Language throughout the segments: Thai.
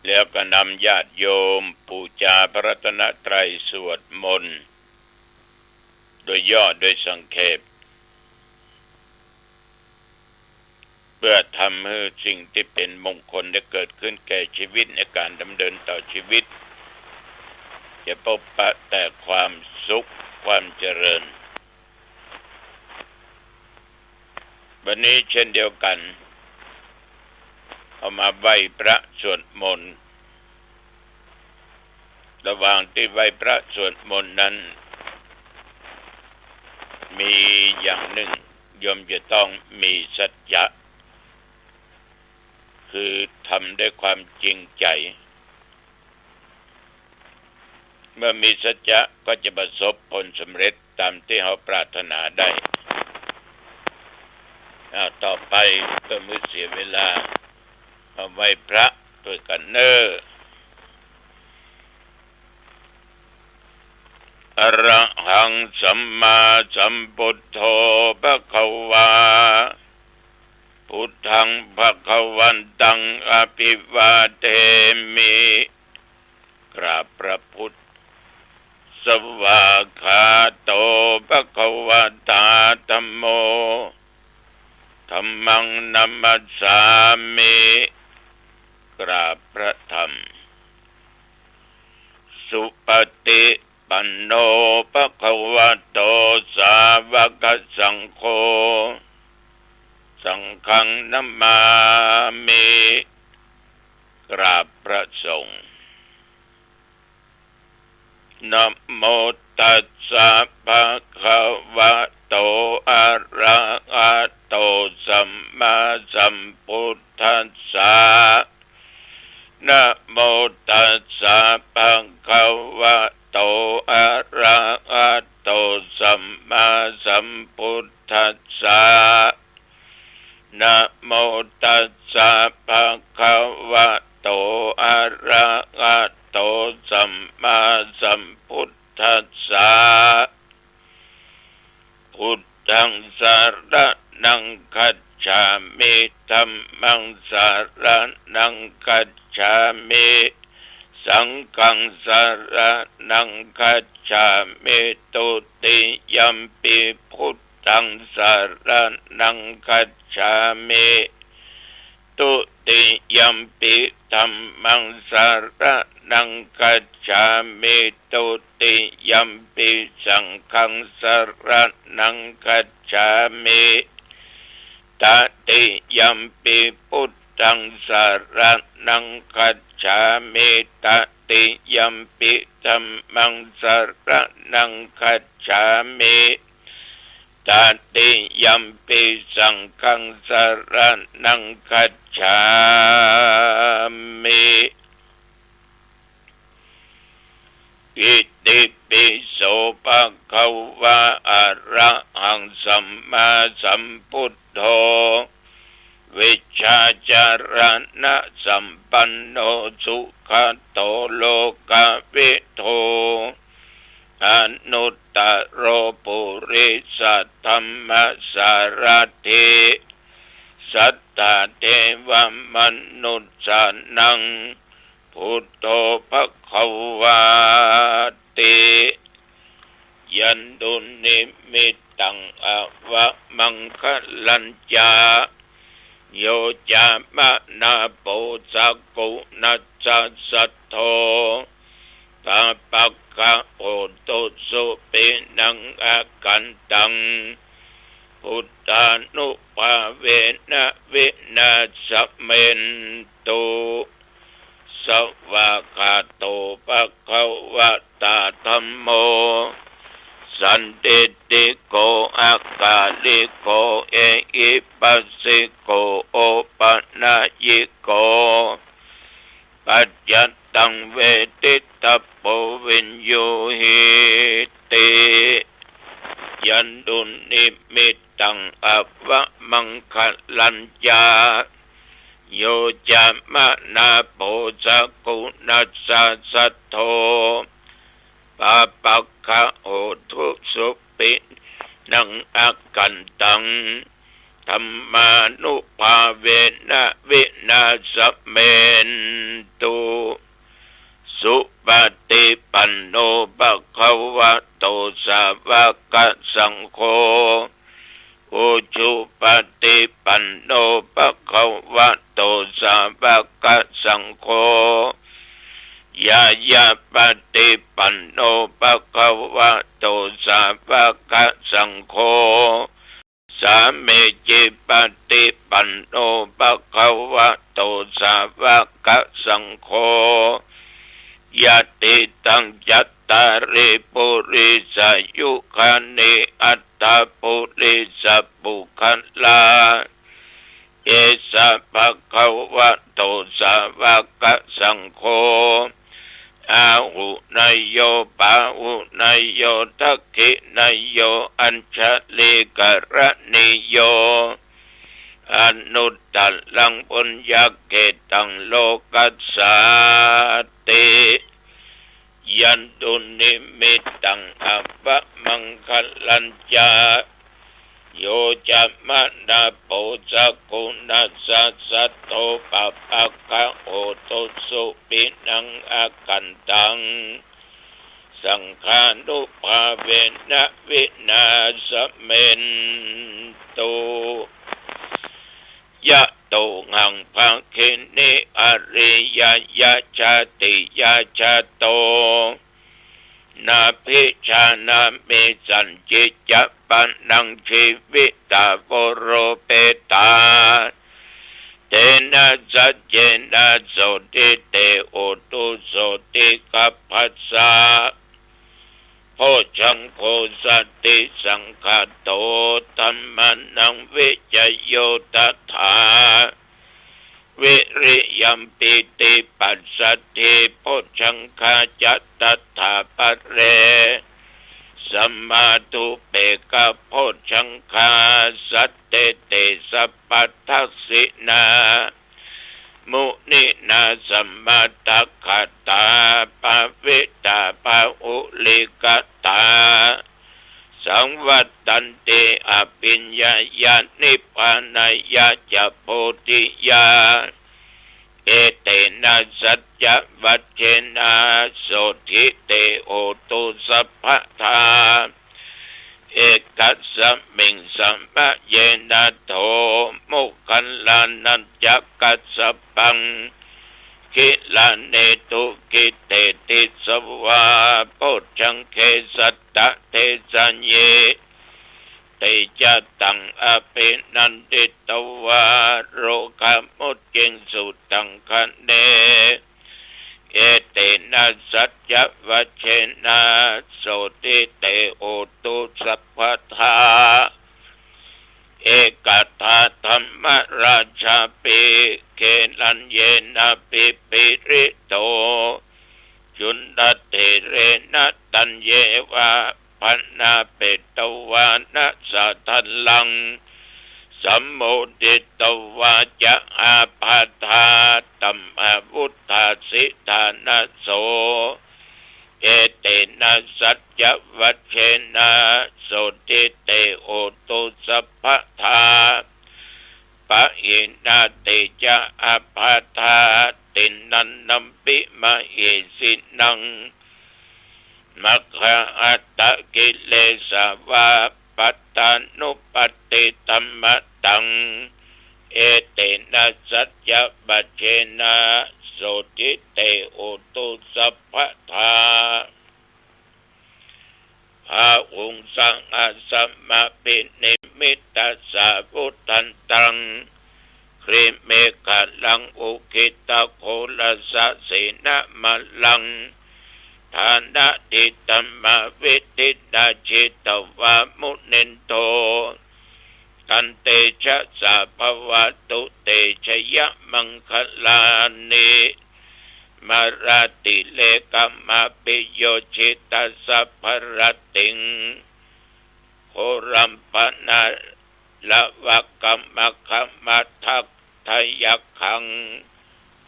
แล้วก็นำญาติโยมบูชาพระรัตนตรัยสวดมนต์โดยย่อโดยสังเขปเพื่อทำให้สิ่งที่เป็นมงคลได้เกิดขึ้นแก่ชีวิตในการดำเนินต่อชีวิตจะพบปะแต่ความสุขความเจริญวันนี้เช่นเดียวกันเอามาไหว้พระสวดมนต์ระหว่างที่ไหว้พระสวดมนต์นั้นมีอย่างหนึ่งโยมจะต้องมีสัจจะคือทำด้วยความจริงใจเมื่อมีสัจจะก็จะประสบผลสำเร็จตามที่เราปรารถนาได้ต่อไปก็ไม่เสียเวลาเอาไหว้พระด้วยกันเนออะระหังสัมมาสัมพุทโธภควาพุทธังภควันตังอภิวาเทมิกราบพระพุทธสวากขาโตภควตาธัมโมธัมมังนัมมัสสามิกราบพระธรรมสุปฏิปันโนภควโตสาวกสังโฆสังฆังนัมมามิกราบพระสงฆ์นะโมตัสสะภะคะวะโตอะระหะโตสัมมาสัมพุทธัสสะนะโมตัสสะภะคะวะโตอะระหะโตสัมมาสัมพุทธัสสะนะโมตัสสะภะคะวะโตอะระหะโตสัมมาสัมพุทธัสสะพุทธังสรณังคัจฉามิธัมมังสรณังคัจฉามิสังฆังสรณังคัจฉามิตุติยัมปิพุทธังสรณังคัจฉามิตุติยัมปิธัมมังสรณังคัจฉามิตุติยัมปิสังฆังสรณังคัจฉามิตติยัมปิพุทธังสรณังคัจฉามิตติยัมปิธัมมังสรณังคัจฉามิตติยัมปิสังฆังสรณังคัจฉามิอิติปิโสภะคะวะอะระหังสัมมาสัมพุทโธวิชชาจารณะสัมปันโนสุขโตโลกวิทู อนุตตโรปุริสัทธัมมสารถิสัตตเทวมนุสสานังพุทโธภควาติยันตุนิมิตตังอวะมังคลัญจาโยจามะนาโปสักกุนัสสะสัทโธปะปักขะโอตุสุปินังอากันตังพุทธานุภาเวนะวินาศเมนตุสวากขาโตภะคะวะตาธัมโมสันติติโกอาคาลิโกเอหิปัสสิโกโอปนายิโกปัจจัตตังเวทิตาโปวิญโยหิติยันตุนิมิตตังอวะมังคลัญญาโยจามะนาโปสักกุนัสสะสัทโธปะปักขะโอทุสุปินังอากันตังธัมมานุภาเวนะวินาศเมนตุ ปันโนภะคะวะโตสาวกสังโฆอุชุปฏิปันโนภะคะวะโตสาวกสังโฆยายาปฏิปันโนภะคะวะโตสาวกสังโฆสามีจิปฏิปันโนภะคะวะโตสาวกสังโฆยะติตังจัตตาริปุริสายุคานิอัตตาปุริสปุคัลลาเอสะภะคะวะโตสาวกสังโฆอาหุนายโยปาหุนายโยทักขินายโยอัญชลิกรณิโยอนุตตลังปุญญเกตังโลกัสสาติยันตุนิมิตตังอัปปะมังคลัญจาโยจะมะนาโปจักขุนัสสะสัตโตปะปะคะโอตุสุปินังอากันตังสังฆานุภาเวนะวินาสเมนตุยะโตหังภะคินิอริยยะชาติยะชาโตนาภิชานามิสัญจิจะปันนังชีวิตาโวโรเปตาเตนะสัจเจนะโสติเตโอตุโสติกัปปัสสะโพชังโคสัตติสังฆโตธัมมานังวิจโยตัฏฐาวิริยัมปิติปัสสัทธิโพชังคาจัตตัฏฐาปะเรสัมมาตุเปกะโพชังคาสัตเตเตสัพพทัสสินามุนินาสัมมาตัคคตาปะวิตาปะอุลิกตาสังวัตตันติอภิญญายานิพพานายาจะโพธิญาเอเตนะสัจจวัชเชนะโสทิเตโอตุสัพพทาเอกัสสมิงสัมปะเยนะโทมุขันลานัญจกัสสปังกิลาเนตุกิเตติสวาโพชังเคสัตตะเทสัญเยเตจะตังอภินันติตวาโรคามุตจิงสุตังคะเนเอเตนะสัจจวัชเชนะโสติเตโอตุสัพพทาเอกตาธรรมราชาปิเกลัญเยนะปิปิริโตจุนดเตเรนะตัญเยวะพันนาเปตวานะสัทธัลลังสัมโมดิตวาจะอาปาทาตัมอาวุธาสิทานะโสเอเตนะสัจจวัชเชนะโสติเตโอตุสัพพทาปะหินาเตจะอาปาทาตินันนัมปิมะเอสินังมัคคะอัตตะกิเลสาวาปัตตานุปติธัมมะตังเอเตนะสัจจวัชเชนะโสติเตโอตุสัพพทาภาหุงสังอาสัมมาปินิมิตตัสสะพุทธันตังคริเมฆะลังอุคิตะโคลัสสะเสนะมะลังฐานะติตัมมาวิติดาจิตวามุนินโตตันเตชะสะภวตุเตชยมังคลานิมาราติเลกัมมาปิโยชิตัสสะภรติงโครัมปนาละวะกัมมะคัมมะทักทยักขัง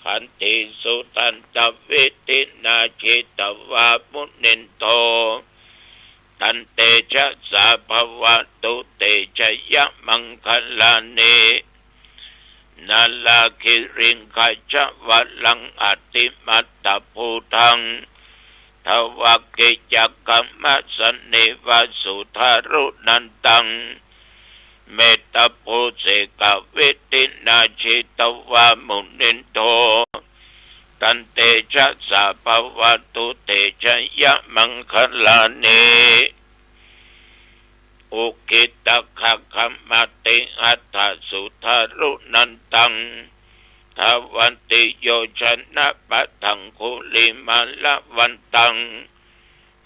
ขันติสุตันตวิตินาจิตวามุนินโตตันเตชะสะภวตุเตชยมังคลานินาลาคิริงขจวัลังอติมัตตภูทัง ทวกิจักขมัสสนิวาสุทารุนันตังเมตตาปุเสกวิตินาชิตวามุนินโทตันเตชะสะภวตุเตชะยะมังคลานิอุกิตขะคัมมติอัตถสุทารุนันตังทวันติโยชนะปัตถังคุลิมาละวันตัง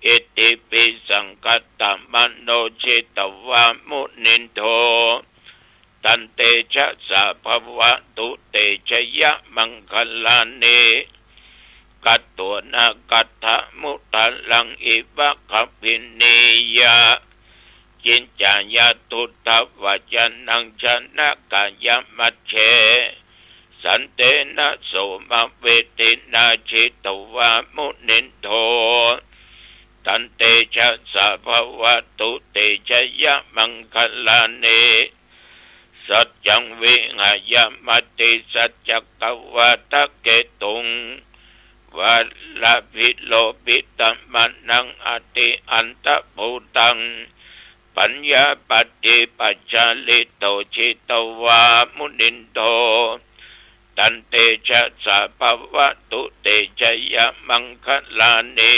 อิติปิสังกัตตมโนชิตวามุนินโทตันเตชะสะภวตุเตชะยะมังคลานิกัตตัวนากัตถมุตลังอิวะคปินียะจินจายาตุตวะจันนังชนะกายมัชเชสันเตนะโสมเวตินาชิตวามุนินโทตันเตชะสะภวตุเตชะยะมังคลานิสัจจังวิหายมติสัจจกวัตเกตุงวัลลภิโลภิตมันังอติอันตภูตังปัญญาปฏิปัจจาลิโตชิตวามุนินโทตันเตชะสะภวตุเตชะยะมังคลานิ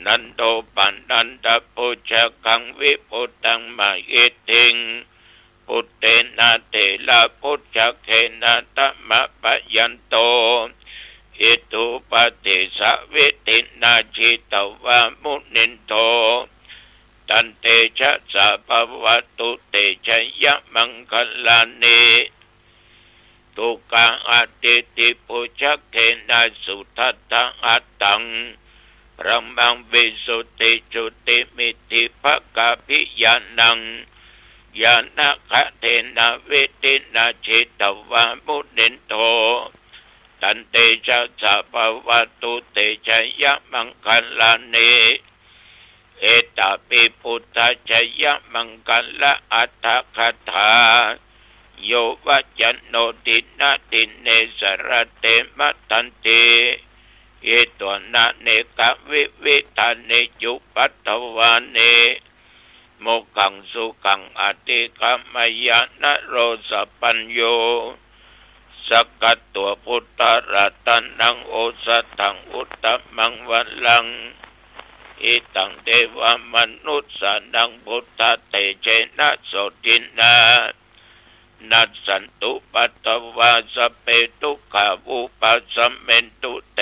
นันโตปันนันตปุชกังวิปุตตังมาเอติงปุตเตนะเตละปุจจเขนะตมะปะยันโตอิตุปฏิสะวิตินาจิตวามุนินโทตันเตชะสะภวตุเตชะยะมังคลานิตุกังอติติปุจจเขนะสุทัตถังอัตตังรัมมังวิสุทธิจุติมิติภกาภิญาณังญาณคะเทนะเวตินาชิตวามุนินโทตันเตชะสะภวตุเตชะยะมังคลานิเอตปิพุทธชยะมังคละอัตถคถาโยวัจโนตินะติเนสรเตมะตันติเอตัวนาเนกวิวิธานิจุปัตถวานิโมกังสุกังอติกามยานะโรสปัญโยสกัตตัวพุทธรัตนังโอสัตถังอุตตมังวัลลังอิตังเทวมนุษย์สานังพุทธเตเชนะโสตินานัสสันตุปัตตวาสเปตุขาวุปัสสเมนตุเต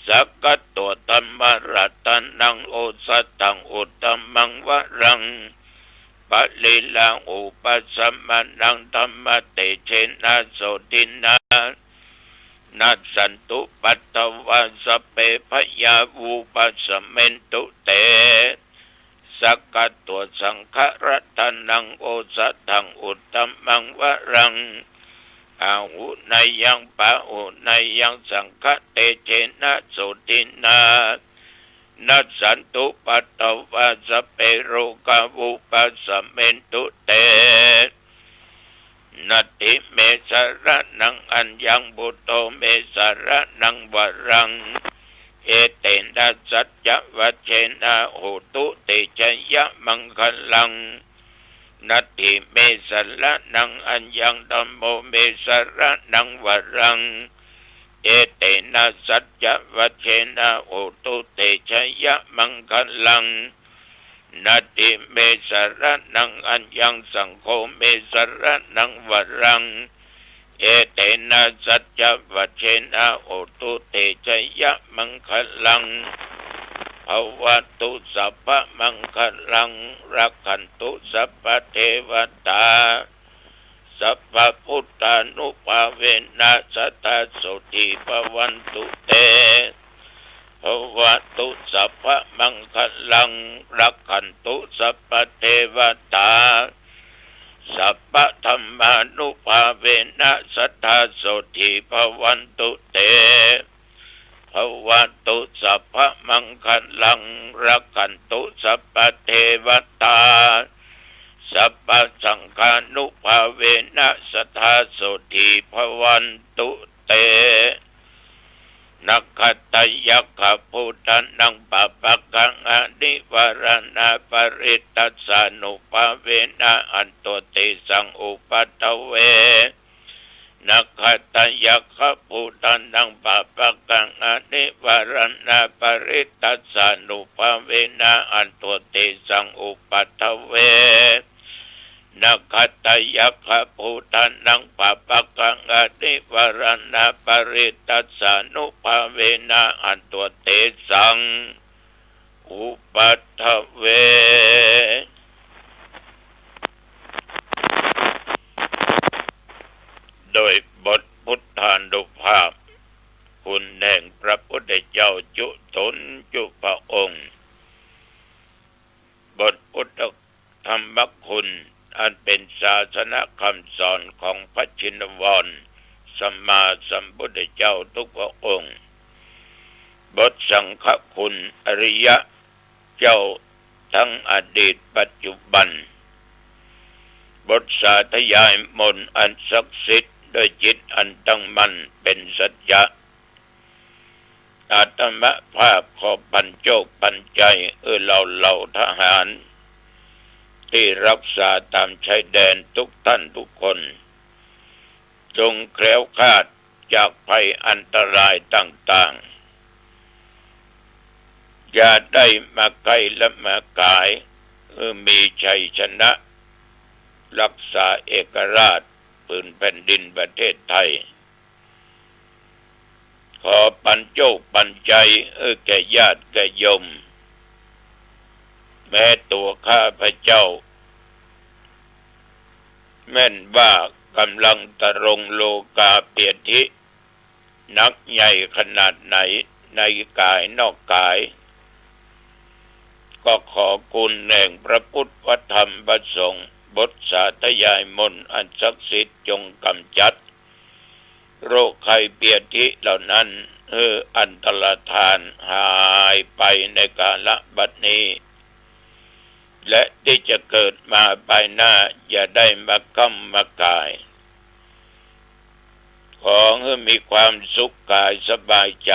สักกัตตัวธรรมรัตนังโอสัตถังอุตตมังวรังปะลิลังอุปัสสมานังธรรมเตเชนะโสตินานัสสันตุปัตตวาสเปพยาวุปัสสเมนตุเตสักกัตตัวสังฆรัตนังโอสัตถังอุตตมังวรังอาหุนายังปะหุนายังสังฆเตเชนะโสตินานัสสันตุปัตตวาสเปโรกาวุปัสสเมนตุเตนัตติเมสระนังอัญญังบุตโตเมสระนังวรังเอเตนะสัจจวัชเชนะโหตุเตชะยะมังคลังนัตติเมสระนังอัญญังธัมโมเมสระนังวรังเอเตนะสัจจวัชเชนะโหตุเตชะยะมังคลังนัตติเมสระนังอัญญังสังโฆเมสระนังวรังเอเตนะสัจจวัชเชนะโหตุเตชะยะมังคลังภวตุสัพพะมังคลังรักขันตุสัพพะเทวตาสัพพะพุทธานุภาเวนะสัตตโสติภวันตุเตภวตุสัพพะมังคลังรักขันตุสัพพะเทวตาสัพพะธรรมานุภาเวนะสัทธาโสติภวันตุเตภวตุสัพพะมังคลังรักขันตุสัพพะเทวตาสัพพะสังฆานุภาเวนะสัทธาโสติภวันตุเต นักขัตตยักขพุทธันังปะปะกังอนิวรณาปริตตัสสานุภาเวนะอันโตติสังอุปัตตเวนักขัตตยักขพุทธันังปะปะกังอนิวรณาปริตตัสสานุภาเวนะอันโตติสังอุปัตตเวนักขัตตยักขพุทธันังปะปะกังอนิวรณาปริตตัสสานุภาเวนะอันโตติสังอุปัตตเวโดยบทพุทธานุภาพคุณแห่งพระพุทธเจ้าจุตนจุพระองค์บทพุทธธรรมคุณอันเป็นศาสนคำสอนของพระชินวรสัมมาสัมพุทธเจ้าทุกพระองค์บทสังฆคุณอริยะเจ้าทั้งอดีตปัจจุบันบทสาธยายมนต์อันศักดิ์สิทธิ์ด้วยจิตอันตั้งมั่นเป็นสัจจะอาตมภาพขอปัญโจกปัญใจเหล่าทหารที่รักษาตามชายแดนทุกท่านทุกคนจงแคล้วคลาดจากภัยอันตรายต่างๆอย่าได้มาใกล้และมากายมีชัยชนะรักษาเอกราชผืนแผ่นดินประเทศไทยขอปัญโจกปัญใจแก่ญาติแก่โยมแม้ตัวข้าพเจ้าแม่นว่ากำลังตะรงโลกาเปียธินักใหญ่ขนาดไหนในกายนอกกายก็ขอคุณแห่งพระพุทธธรรมประสงค์บทสาธยายมนต์อันศักดิ์สิทธิ์จงกำจัดโรคภัยเปียธิเหล่านั้นอันตรธานหายไปในกาลบัดนี้และที่จะเกิดมาภายหน้าอย่าได้มาก้ำมากายขอให้มีความสุขกายสบายใจ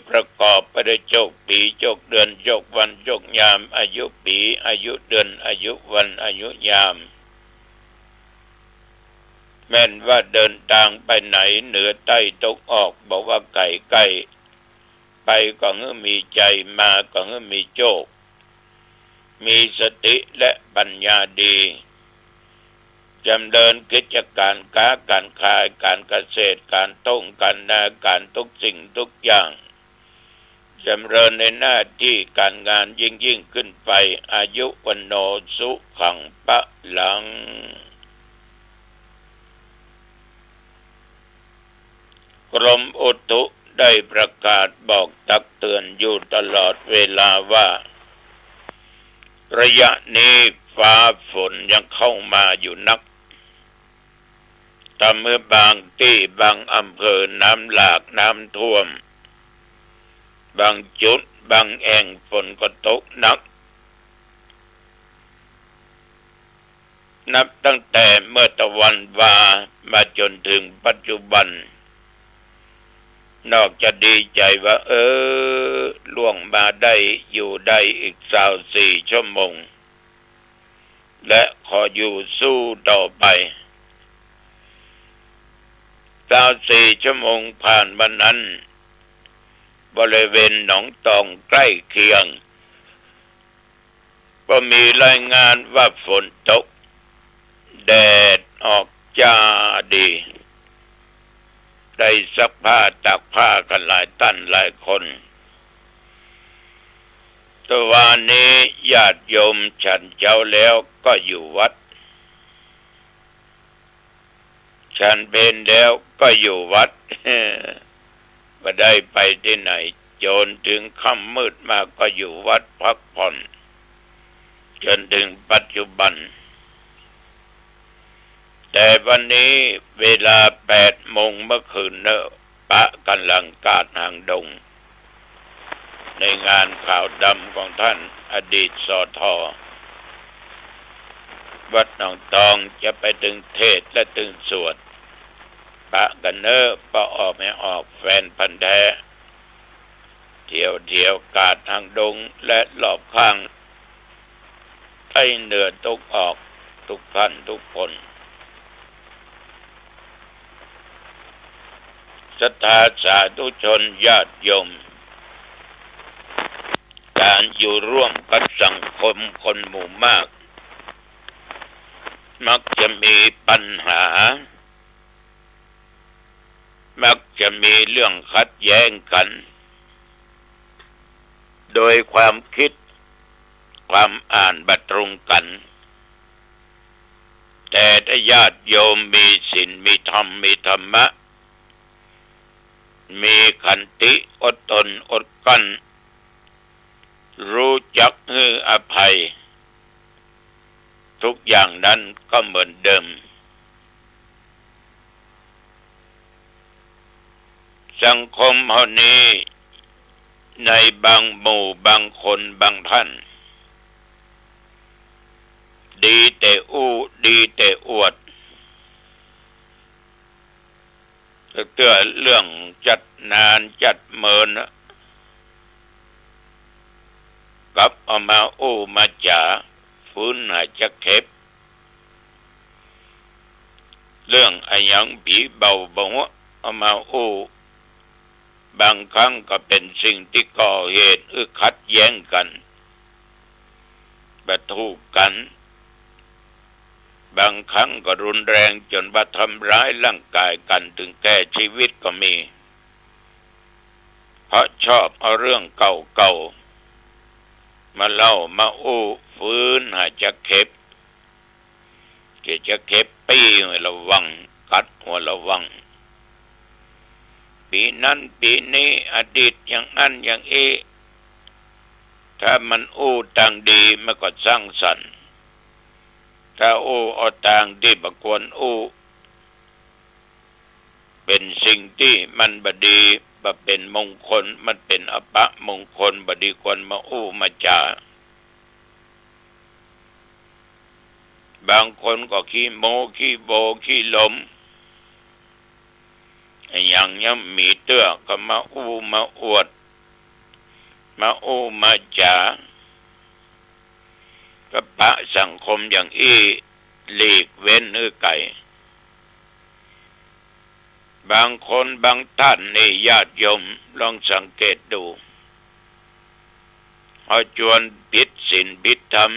ประกอบไปด้วยโชคปีโชคเดือนโชควันโชคยามอายุปีอายุเดือนอายุวันอายุยามแม้นว่าเดินทางไปไหนเหนือใต้ตกออกบอกว่าไก่ใกล้ไปก็ให้มีใจมาก็ให้มีโชคมีสติและปัญญาดีจำเดินกิจการค้าการขายการเกษตรการท่องการนาการทุกสิ่งทุกอย่างจำเริญในหน้าที่การงานยิ่งขึ้นไปอายุวันโนสุขังปะหลังกรมอุตุได้ประกาศบอกตักเตือนอยู่ตลอดเวลาว่าระยะนี้ฟ้าฝนยังเข้ามาอยู่นักแต่เมื่อบางที่บางอำเภอน้ำหลากน้ำท่วมบางจุดบางแห่งฝนก็ตกหนักนับตั้งแต่เมื่อตะวันวามาจนถึงปัจจุบันนอกจากดีใจว่าล่วงมาได้อยู่ได้อีก24 ชั่วโมงและขออยู่สู้ต่อไป24 ชั่วโมงผ่านวันนั้นบริเวณหนองตองใกล้เคียงก็มีรายงานว่าฝนตกแดดออกจ้าดีได้ซักผ้าตากผ้ากันหลายตันหลายคนแต่วันนี้ญาติโยมฉันเจ้าแล้วก็อยู่วัดฉันเพลแล้วก็อยู่วัดไม่ได้ไปที่ไหนจนถึงค่ำมืดมาก็อยู่วัดพักผ่อนจนถึงปัจจุบันแต่วันนี้เวลา8 โมงเมื่อคืนปะกำลังกาดหางดงในงานข่าวดำของท่านอดีตสท.วัดหนองตองจะไปถึงเทศและถึงสวดไป ปะกันเนอปะออกไม่ออกแฟนพันธุ์แท้เที่ยวกาดทางดงและหลอบข้างให้เหนือตกออกทุกท่านทุกคนศรัทธาสาธุชนญาติโยมการอยู่ร่วมกับสังคมคนหมู่มากมักจะมีปัญหามักจะมีเรื่องขัดแย้งกันโดยความคิดความอ่านบัตรงกันแต่ถ้าญาติโยมมีศีลมีธรรมมีธรรมะมีขันติอดทนอดกลั้นรู้จักให้อภัยทุกอย่างนั้นก็เหมือนเดิมสังคมเฮานี้ในบางหมู่บางคนบางท่านดีแต่อู้ดีแต่อวดเตือเรื่องจัดนานจัดเมินกับเอามาอู้มาจ่าฟื้นหาจะเข็บเรื่องอะหยังผีเบาบ่เอามาอู้บางครั้งก็เป็นสิ่งที่ก่อเหตุขัดแย้งกันประทุกันบางครั้งก็รุนแรงจนว่าทำร้ายร่างกายกันถึงแก่ชีวิตก็มีเพราะชอบเอาเรื่องเก่าๆมาเล่ามาอู้ฟื้นหาจะเข็บจะเข็บปีให้ระวังกัดหัวระวังปีนั้นปีนี้อดีตอย่างนั้นอย่างนี้ถ้ามันอู้ต่างดีมันก็สร้างสรรค์ถ้าอู้เอาต่างที่บกวนอู้เป็นสิ่งที่มันบดีบ่เป็นมงคลมันเป็นอปะมงคลบดีควรมาอู้มาจาบางคนก็ขี้โมขี้โบขี้ลมอย่างนี้มีเตื้อก็มาอู้มาอวดมาอู้มาจาก็ปะสังคมอย่างอี้หลีกเว้นไก่บางคนบางท่านในญาติโยมลองสังเกตดูเอาจวนผิดศีลผิดธรรม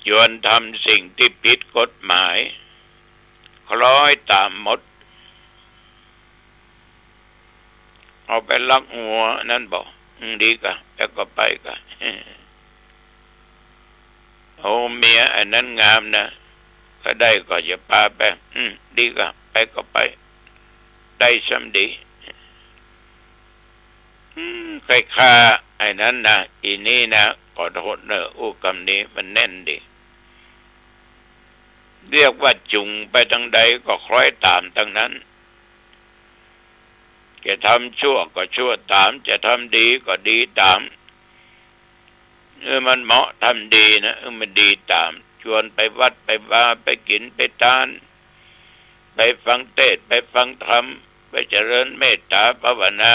จวนทำสิ่งที่ผิดกฎหมายคล้อยตามหมดเอาไปลักหัวนั่นบอกดีกะแล้วก็ไปกะโอ้เมียอันนั้นงามนะก็ได้ก็จะพาไปดีกะไปก็ไปได้ซ้ำดีใครฆ่าไอ้นั้นนะอีนี่นะขอโทษเนอะอู้คำนี้มันแน่นดีเรียกว่าจุงไปทางใดก็คล้อยตามทางนั้นจะทำชั่วก็ชั่วตามจะทำดีก็ดีตามมันเหมาะทำดีนะมันดีตามชวนไปวัดไปบาไปกินไปทานไปฟังเทศน์ไปฟังธรรมไปเจริญเมตตาภาวนา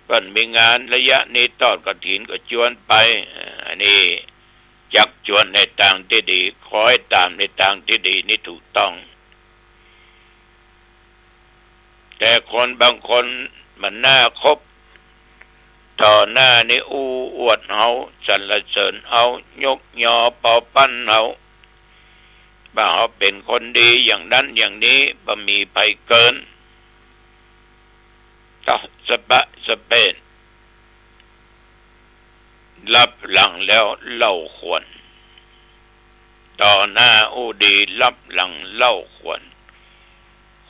ก่อนมีงานระยะนี้ทอดกฐินก็ชวนไปอันนี้จักชวนในทางที่ดีคอยตามในทางที่ดีนี่ถูกต้องแต่คนบางคนมันน่าคบต่อหน้านี่อู้อวดเฮาสรรเสริญเอายกยอปอปั้นเฮาว่าเฮาเป็นคนดีอย่างนั้นอย่างนี้บ่มีภัยเกินก็สะบะสะเปนรับหลังแล้วเล่าควรต่อหน้าอู้ดีรับหลังเล่าควร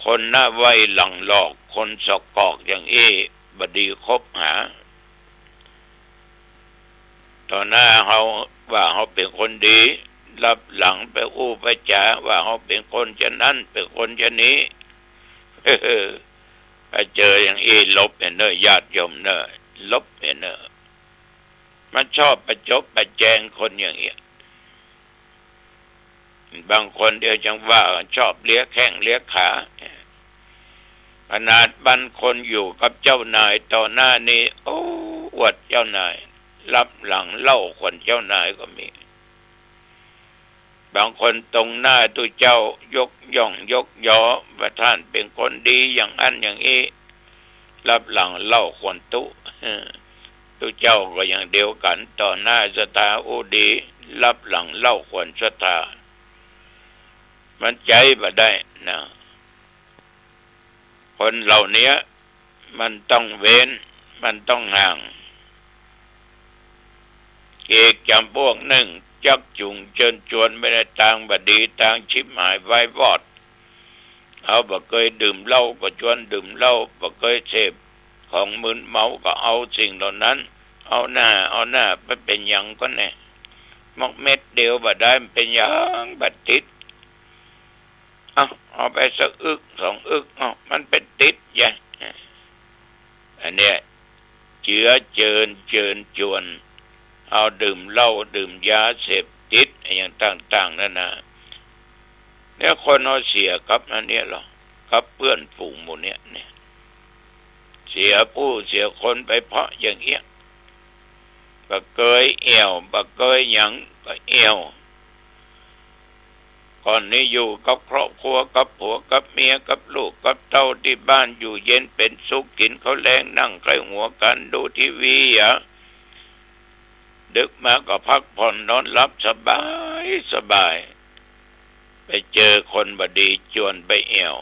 คนหน้าไว้หลังหลอกคนสกอกอย่างบดีคบหาต่อหน้าเฮาว่าเฮาเป็นคนดีรับหลังไปอู้ไปจาว่าเฮาเป็นคนจะนั้นเป็นคนจะนี้ถ้าเจออย่างลบเนอะญาติโยมเนอะลบเนอะมันชอบประจบประแจงคนอย่าง บางคนเดียวจังว่าชอบเลี้ยแข้งเลี้ยขาขนาดบรรคนอยู่กับเจ้านายต่อหน้านี้โอ้อวดเจ้านายรับหลังเล่าคนเจ้านายก็มีบางคนตรงหน้าตัวเจ้ายกย่องยกยอว่าท่านเป็นคนดีอย่างอันอย่างนี้รับหลังเล่าคนตุตัวเจ้าก็อย่างเดียวกันต่อหน้าสตาโอดีรับหลังเล่าคนสตามันใจบ่ได้นะคนเหล่านี้มันต้องเว้นมันต้องห่างเกกจำพวกหนึ่งจักจุงเชิญชวนไม่ได้ต่างบดีต่างชิบหายไว้วอดเอาบ่เคยดื่มเหล้าก็ชวนดื่มเหล้าบ่เคยเสพของมึนเมาก็เอาสิ่งเหล่านั้นเอาหน้าไปเป็นหยังก็แน่มอกเม็ดเดียวบ่ได้มันเป็นหยังบัดติดเอาไปสักอึกสองอึกมันเป็นติดยะอันเนี้ยเจือเจิญจวนเอาดื่มเหล้าดื่มยาเสพติดอย่างต่างๆนั่นนะเนี่ยคนเอาเสียกับอันเนี้ยหรอกับเพื่อนฝูงหมู่เนี่ยเสียผู้เสียคนไปเพราะอย่างเงี้ยบ่เคยเอวบ่เคยหยังก็เอวก่อนนี้อยู่กับครอบครัวกับผัวกับเมียกับลูกกับเต้าที่บ้านอยู่เย็นเป็นสุขกินข้าวแลงนั่งใกล้หัวกันดูทีวีดึกมาก็พักผ่อนนอนหลับสบายไปเจอคนบดีจวนไปเอว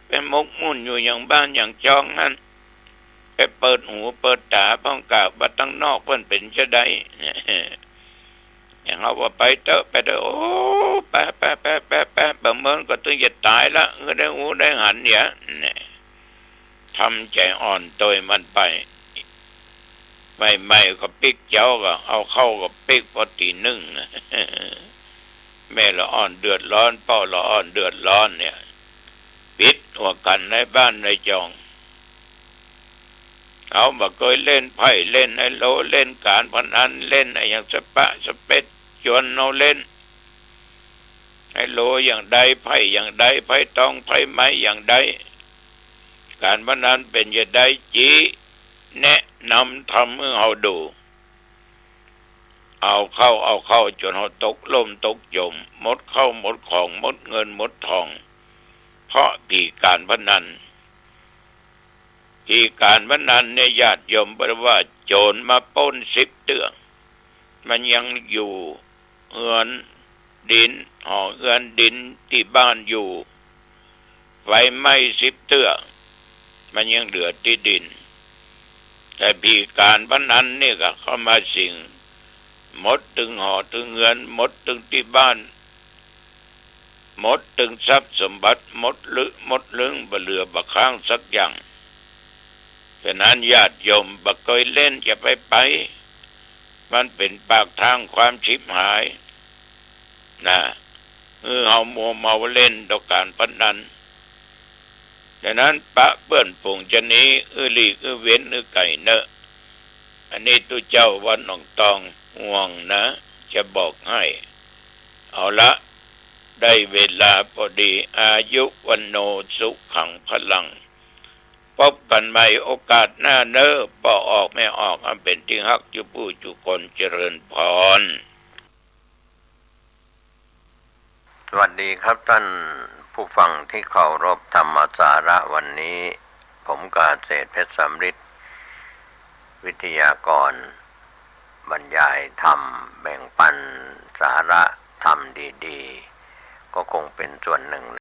ไปมกมุ่นอยู่อย่างบ้านอย่างจองนั้นไปเปิดหูเปิดตาป้องกาบัดตั้งนอกเพิ่นเป็นจะได้อย่างเอาว่าไปเตอะไปเด้อโอ้ไปบางเมืองก็ต้องจะตายละก็ได้หูได้หันเนี่ยทำใจอ่อนโดยมันไปไม่ก็ปิกเจ้าก็เอาเข้ากับปิกพอตีหนึ่งแม่ละอ่อนเดือดร้อนพ่อละอ่อนเดือดร้อนเนี่ยปิดหัวกันในบ้านในจองเอาบ่เคยเล่นไพ่เล่นไฮโลเล่นการพนันเล่นอะไรอย่างสปะสเปดชวนเอาเล่นไฮโลอย่างใดไพ่อย่างใดไพ่ตองไพ่ไม้อย่างใดการพนันเป็นอย่างใดจีแนะนำทำให้เราดูเอาเข้าจนเราตกล่มตกยมหมดเข้าหมดของหมดเงินหมดทองเพราะปีการพนันที่การพนันเนี่ยญาติโยมบอกว่าโจรมาปล้น10 เตื้อมันยังอยู่เฮือนดินห่อเฮือนดินที่บ้านอยู่ไฟไหม้10 เตื้อมันยังเหลือที่ดินแต่ปีการพนันนี่ก็เข้ามาสิ่งหมดตึงห่อตึงเงินหมดตึงที่บ้านหมดตึงทรัพย์สมบัติหมดลึงบ่เหลือบ่ค้างสักอย่างฉะนั้นญาติโยมบ่เคยเล่นจะไปมันเป็นปากทางความชิบหายนะเฮามัวเมาเล่นต่อการพนันฉะนั้นปะเปื้อนฝูงจะนี้หลีกเว้นไก่เนอะอันนี้ตัวเจ้าวันหนองตองห่วงนะจะบอกให้เอาละได้เวลาพอดีอายุวันโนสุขังพลังพบกันใหม่โอกาสหน้าเนอปอออกไม่ออกอันเป็นที่ฮักจุผู้จุคนเจริญพรสวัสดีครับท่านผู้ฟังที่เคารพธรรมสาระวันนี้ผมกาเศรษฐ์เพชรสำริดวิทยากรบรรยายธรรมแบ่งปันสาระธรรมดีๆก็คงเป็นส่วนหนึ่ง